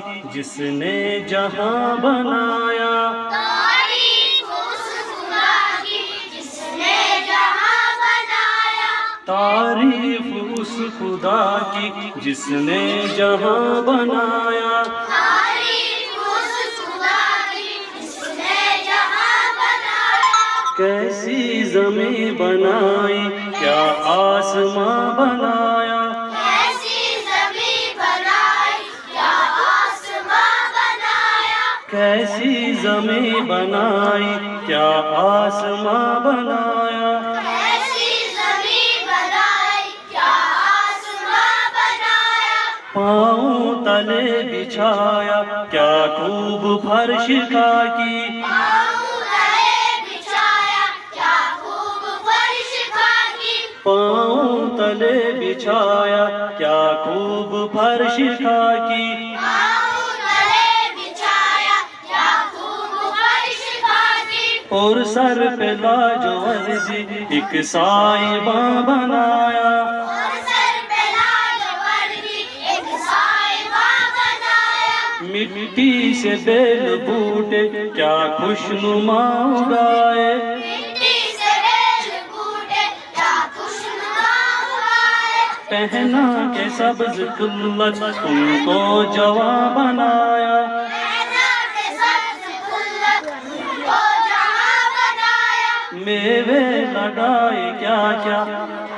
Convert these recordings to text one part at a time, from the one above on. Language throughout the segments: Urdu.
کی جس نے جہاں بنایا، تعریف اس خدا کی جس نے جہاں بنایا، تعریف اس خدا کی جس نے جہاں بنایا، تعریف اس خدا کی جس نے جہاں بنایا، کیسی زمین بنائی کیا آسماں بنایا، کیسی زمین بنائی کیا آسماں بنایا، کیسی زمین بنائی کیا آسماں بنایا، کیسی زمین بنائی کیا آسماں بنایا، پاؤں تلے بچھایا کیا خوب فرش کا کی، پاؤں تلے بچھایا کیا خوب فرش خاکی، پاؤں تلے بچھایا کیا خوب فرش کا کی، پاؤں تلے بچھایا کیا خوب فرش خاکی، اور سر پہ لاجوردی ایک سائباں بنایا، اور سر پہ لاجوردی ایک سائباں بنایا، مٹی سے بیل بوٹے کیا خوشنما اگائے، مٹی سے بیل بوٹے کیا خوشنما اگائے، پہنا کے سبز کلت ان کو جواں بنایا، پہنا کے سبز کلت ان کو جہاں بنایا، میوے لگائے کیا کیا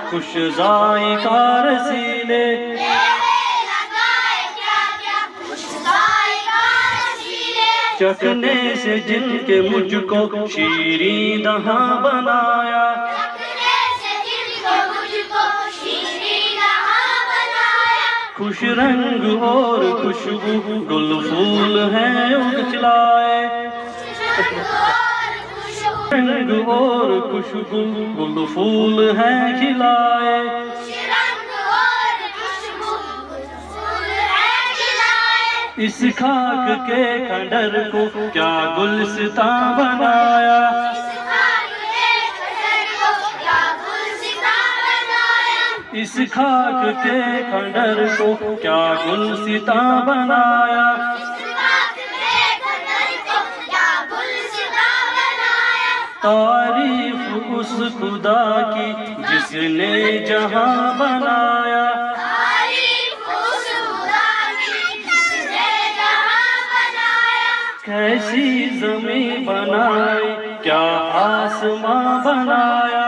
خوش ذائقہ رسیلے، میوے لگائے کیا کیا خوش ذائقہ رسیلے، چکھنے سے جن کے مجھ کو شیریں دہاں بنایا، چکھنے سے جن کو مجھ کو شیریں دہاں بنایا، خوش رنگ اور خوشبو گل پھول ہیں اچھلائے، رنگ اور خوشبو گل پھول ہیں کھلائے، رنگ اور خوشبو پھول ہے کھلائے، اس خاک کے کھنڈر کو کیا گلستاں بنایا، اس خاک کے کھنڈر کو کیا گلستاں بنایا، اس خاک کے کھنڈر کو کیا گلستاں بنایا، اس خاک کے کھنڈر کو کیا گلستاں بنایا، تعریف اس خدا کی جس نے جہاں بنایا، تعریف اس خدا کی جس نے جہاں بنایا، کیسی زمین بنائی کیا آسماں بنایا،